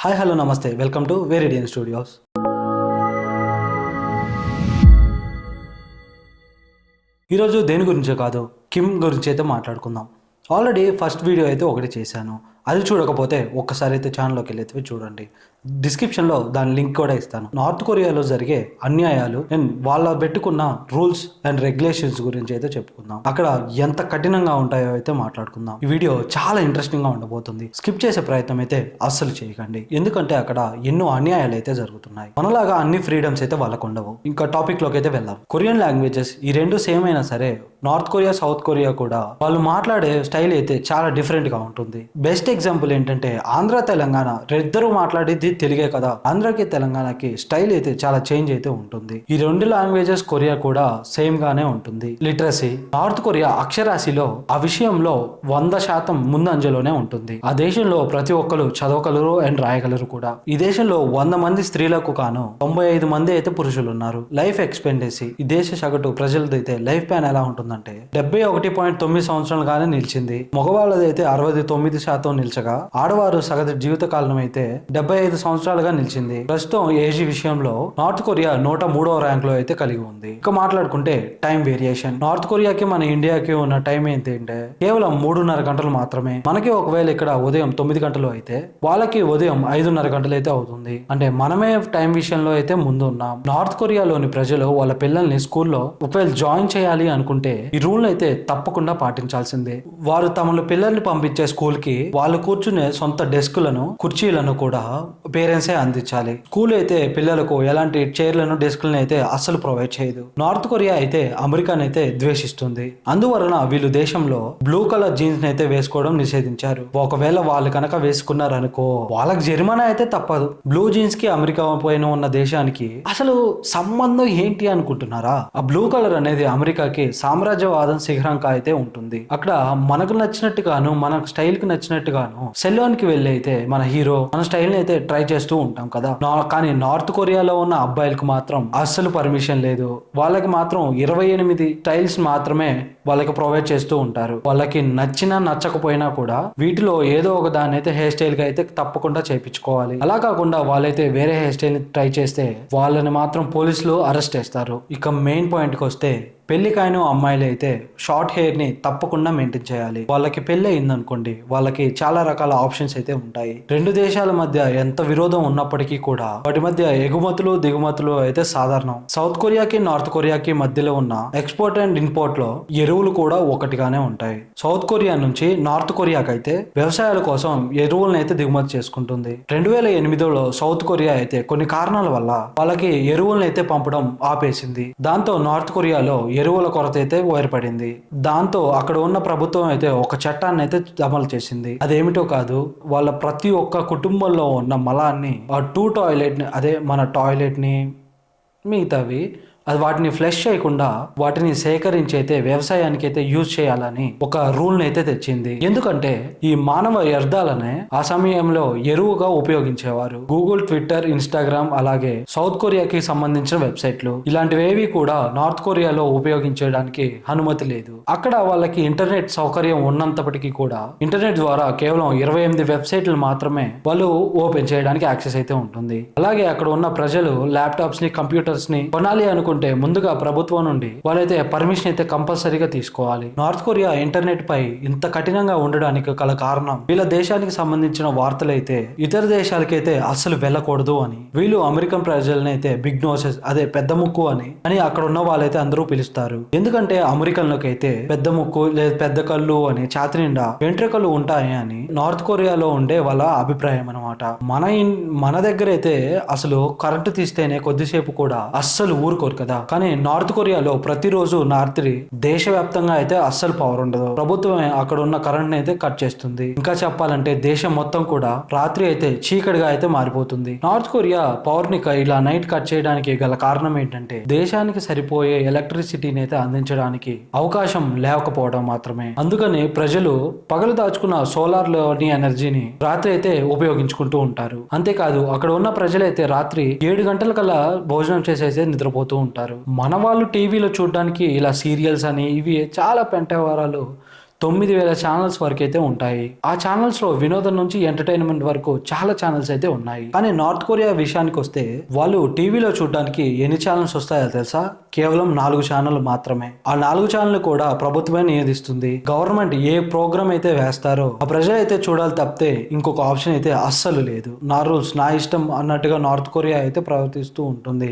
Hi hello నమస్తే welcome to వేరేడియన్ studios. ఈరోజు దేని గురించో కాదు, కిమ్ గురించి అయితే మాట్లాడుకుందాం. ఆల్రెడీ ఫస్ట్ వీడియో అయితే ఒకటి చేశాను. అది చూడకపోతే ఒక్కసారి అయితే ఛానల్లోకి వెళ్ళి అయితే చూడండి. డిస్క్రిప్షన్లో దాని లింక్ కూడా ఇస్తాను. నార్త్ కొరియాలో జరిగే అన్యాయాలు అండ్ వాళ్ళ పెట్టుకున్న రూల్స్ అండ్ రెగ్యులేషన్స్ గురించి అయితే చెప్పుకుందాం. అక్కడ ఎంత కఠినంగా ఉంటాయో అయితే మాట్లాడుకుందాం. ఈ వీడియో చాలా ఇంట్రెస్టింగ్ గా ఉండబోతుంది. స్కిప్ చేసే ప్రయత్నం అయితే అస్సలు చేయకండి, ఎందుకంటే అక్కడ ఎన్నో అన్యాయాలు అయితే జరుగుతున్నాయి. మనలాగా అన్ని ఫ్రీడమ్స్ అయితే వాళ్ళకు ఉండవు. ఇంకా టాపిక్ లోకి అయితే వెళ్దాం. కొరియన్ లాంగ్వేజెస్ ఈ రెండు సేమ్ అయినా సరే నార్త్ కొరియా సౌత్ కొరియా కూడా వాళ్ళు మాట్లాడే స్టైల్ అయితే చాలా డిఫరెంట్ గా ఉంటుంది. బెస్ట్ ఎగ్జాంపుల్ ఏంటంటే ఆంధ్ర తెలంగాణ ఇద్దరు మాట్లాడేది తెలుగే కదా. ఆంధ్రకి తెలంగాణకి స్టైల్ అయితే చాలా చేంజ్ అయితే ఉంటుంది. ఈ రెండు లాంగ్వేజెస్ కొరియా కూడా సేమ్ గానే ఉంటుంది. లిటరసీ నార్త్ కొరియా అక్షరాస్యలో ఆ విషయంలో 100% ముందంజలోనే ఉంటుంది. ఆ దేశంలో ప్రతి ఒక్కరు చదవగలరు అండ్ రాయగలరు కూడా. ఈ దేశంలో 100 మంది స్త్రీలకు కాను 95 మంది అయితే పురుషులు ఉన్నారు. లైఫ్ ఎక్స్పెక్టెన్సీ ఈ దేశ సగటు ప్రజలదైతే లైఫ్ ప్యాన్ ఎలా ఉంటుందంటే 71.9 సంవత్సరాలుగానే నిలిచింది. మగవాళ్ళదైతే 69% నిలిచగా ఆడవారు సగటు జీవిత కాలం అయితే 75 సంవత్సరాలుగా నిలిచింది. ప్రస్తుతం ఏజీ విషయంలో నార్త్ కొరియా 103వ ర్యాంక్ లో అయితే కలిగి ఉంది. ఇక మాట్లాడుకుంటే టైం వేరియేషన్, నార్త్ కొరియాకి మన ఇండియాకి ఉన్న టైం ఏంటంటే కేవలం 3.5 గంటలు మాత్రమే. మనకి ఒకవేళ ఇక్కడ ఉదయం 9 గంటలు అయితే వాళ్ళకి ఉదయం 5.5 గంటలు అయితే అవుతుంది. అంటే మనమే టైం విషయంలో అయితే ముందు ఉన్నాం. నార్త్ కొరియాలోని ప్రజలు వాళ్ళ పిల్లల్ని స్కూల్లో ఒకవేళ జాయిన్ చేయాలి అనుకుంటే ఈ రూల్ అయితే తప్పకుండా పాటించాల్సిందే. వారు తమ పిల్లల్ని పంపించే స్కూల్ కి వాళ్ళు కూర్చునే సొంత డెస్కులను కుర్చీలను కూడా పేరెంట్సే అందించాలి. స్కూల్ అయితే పిల్లలకు ఎలాంటి చైర్లను డెస్క్లను అయితే అస్సలు ప్రొవైడ్ చేయదు. నార్త్ కొరియా అయితే అమెరికాని అయితే ద్వేషిస్తుంది. అందువలన వీళ్ళు దేశంలో బ్లూ కలర్ జీన్స్ అయితే వేసుకోవడం నిషేధించారు. ఒకవేళ వాళ్ళు కనుక వేసుకున్నారనుకో వాళ్ళకి జరిమానా అయితే తప్పదు. బ్లూ జీన్స్ కి అమెరికా పైన ఉన్న దేశానికి అసలు సంబంధం ఏంటి అనుకుంటున్నారా? ఆ బ్లూ కలర్ అనేది అమెరికాకి సామ్రాజ్యవాదం శిఖరంగా అయితే ఉంటుంది. అక్కడ మనకు నచ్చినట్టుగాను మన స్టైల్ కి నచ్చినట్టుగాను సెలూన్ కి వెళ్ళి అయితే మన హీరో మన స్టైల్ ని అయితే ట్రై చేస్తూ ఉంటాం కదా. కానీ నార్త్ కొరియాలో ఉన్న అబ్బాయిలకు మాత్రం అస్సలు పర్మిషన్ లేదు. వాళ్ళకి మాత్రం 28 స్టైల్స్ మాత్రమే వాళ్ళకి ప్రొవైడ్ చేస్తూ ఉంటారు. వాళ్ళకి నచ్చినా నచ్చకపోయినా కూడా వీటిలో ఏదో ఒక దాన్ని అయితే హెయిర్ స్టైల్ గా అయితే తప్పకుండా చేయించుకోవాలి. అలా కాకుండా వాళ్ళైతే వేరే హెయిర్ స్టైల్ ట్రై చేస్తే వాళ్ళని మాత్రం పోలీసులు అరెస్ట్ చేస్తారు. ఇక మెయిన్ పాయింట్ కి వస్తే పెళ్లికాయన అమ్మాయిలు అయితే షార్ట్ హెయిర్ ని తప్పకుండా మెయింటైన్ చేయాలి. వాళ్ళకి పెళ్లి అయిందనుకోండి వాళ్ళకి చాలా రకాల ఆప్షన్స్ అయితే ఉంటాయి. రెండు దేశాల మధ్య ఎంత విరోధం ఉన్నప్పటికీ కూడా వాటి మధ్య ఎగుమతులు దిగుమతులు అయితే సాధారణం. సౌత్ కొరియాకి నార్త్ కొరియాకి మధ్యలో ఉన్న ఎక్స్పోర్ట్ అండ్ ఇంపోర్ట్ లో ఎరువులు కూడా ఒకటిగానే ఉంటాయి. సౌత్ కొరియా నుంచి నార్త్ కొరియాకి అయితే వ్యవసాయాల కోసం ఎరువులను అయితే దిగుమతి చేసుకుంటుంది. 2008లో సౌత్ కొరియా అయితే కొన్ని కారణాల వల్ల వాళ్ళకి ఎరువులను అయితే పంపడం ఆపేసింది. దాంతో నార్త్ కొరియాలో ఎరువుల కొరత అయితే ఏర్పడింది. దాంతో అక్కడ ఉన్న ప్రభుత్వం అయితే ఒక చట్టాన్ని అయితే అమలు చేసింది. అదేమిటో కాదు, వాళ్ళ ప్రతి ఒక్క కుటుంబంలో ఉన్న మలాన్ని ఆ టాయిలెట్ ని అదే మన టాయిలెట్ ని మిగతావి అది వాటిని ఫ్లష్ చేయకుండా వాటిని సేకరించి అయితే వ్యవసాయానికి అయితే యూజ్ చేయాలని ఒక రూల్ ని అయితే తెచ్చింది. ఎందుకంటే ఈ మానవ వ్యర్థాలనే ఆ సమయంలో ఎరువుగా ఉపయోగించేవారు. గూగుల్, ట్విట్టర్, ఇన్స్టాగ్రామ్ అలాగే సౌత్ కొరియాకి సంబంధించిన వెబ్సైట్లు ఇలాంటివేవి కూడా నార్త్ కొరియాలో ఉపయోగించడానికి అనుమతి లేదు. అక్కడ వాళ్ళకి ఇంటర్నెట్ సౌకర్యం ఉన్నంతప్పటికీ కూడా ఇంటర్నెట్ ద్వారా కేవలం 28 వెబ్సైట్లు మాత్రమే వాళ్ళు ఓపెన్ చేయడానికి యాక్సెస్ అయితే ఉంటుంది. అలాగే అక్కడ ఉన్న ప్రజలు ల్యాప్టాప్స్ ని కంప్యూటర్స్ ని కొనాలి అనుకుంటే ముందుగా ప్రభుత్వం నుండి వాళ్ళైతే పర్మిషన్ అయితే కంపల్సరీగా తీసుకోవాలి. నార్త్ కొరియా ఇంటర్నెట్ పై ఇంత కఠినంగా ఉండడానికి గల కారణం వీళ్ళ దేశానికి సంబంధించిన వార్తలైతే ఇతర దేశాలకైతే అస్సలు వెళ్ళకూడదు అని. వీళ్ళు అమెరికన్ ప్రజలని అయితే బిగ్ నోసెస్ అదే పెద్ద ముక్కు అని అక్కడ ఉన్న వాళ్ళైతే అందరూ పిలుస్తారు. ఎందుకంటే అమెరికన్లకు అయితే పెద్ద ముక్కు లేదా పెద్ద కళ్ళు అని ఛాతి నిండా వెంట్రుకలు ఉంటాయి అని నార్త్ కొరియాలో ఉండే వాళ్ళ అభిప్రాయం అనమాట. మన దగ్గర అయితే అసలు కరెంటు తీస్తేనే కొద్దిసేపు కూడా అస్సలు ఊరుకోరు కదా. కానీ నార్త్ కొరియాలో ప్రతిరోజు రాత్రి దేశవ్యాప్తంగా అయితే అస్సలు పవర్ ఉండదు. ప్రభుత్వమే అక్కడ ఉన్న కరెంట్ అయితే కట్ చేస్తుంది. ఇంకా చెప్పాలంటే దేశం మొత్తం కూడా రాత్రి అయితే చీకటిగా అయితే మారిపోతుంది. నార్త్ కొరియా పవర్ ని ఇలా నైట్ కట్ చేయడానికి గల కారణం ఏంటంటే దేశానికి సరిపోయే ఎలక్ట్రిసిటీని అయితే అందించడానికి అవకాశం లేకపోవడం మాత్రమే. అందుకని ప్రజలు పగలు దాచుకున్న సోలార్ లోని ఎనర్జీని రాత్రి అయితే ఉపయోగించుకుంటూ ఉంటారు. అంతేకాదు అక్కడ ఉన్న ప్రజలైతే రాత్రి 7 గంటల కల్లా భోజనం చేసేసి నిద్రపోతూ ఉంటారు. మన వాళ్ళు టీవీలో చూడడానికి ఇలా సీరియల్స్ అని ఇవి చాలా పెంటవారాలు 9,000 ఛానల్స్ వరకు అయితే ఉంటాయి. ఆ ఛానల్స్ లో వినోదం నుంచి ఎంటర్టైన్మెంట్ వరకు చాలా ఛానల్స్ అయితే ఉన్నాయి. కానీ నార్త్ కొరియా విషయానికి వస్తే వాళ్ళు టీవీలో చూడడానికి ఎన్ని ఛానల్స్ వస్తాయో తెలుసా? కేవలం 4 ఛానల్ మాత్రమే. ఆ 4 ఛానల్ కూడా ప్రభుత్వమే నియమిస్తుంది. గవర్నమెంట్ ఏ ప్రోగ్రామ్ అయితే వేస్తారో ఆ ప్రజలు అయితే చూడాలి తప్పితే ఇంకొక ఆప్షన్ అయితే అస్సలు లేదు. నా రూల్స్ నా ఇష్టం అన్నట్టుగా నార్త్ కొరియా అయితే ప్రవర్తిస్తూ ఉంటుంది.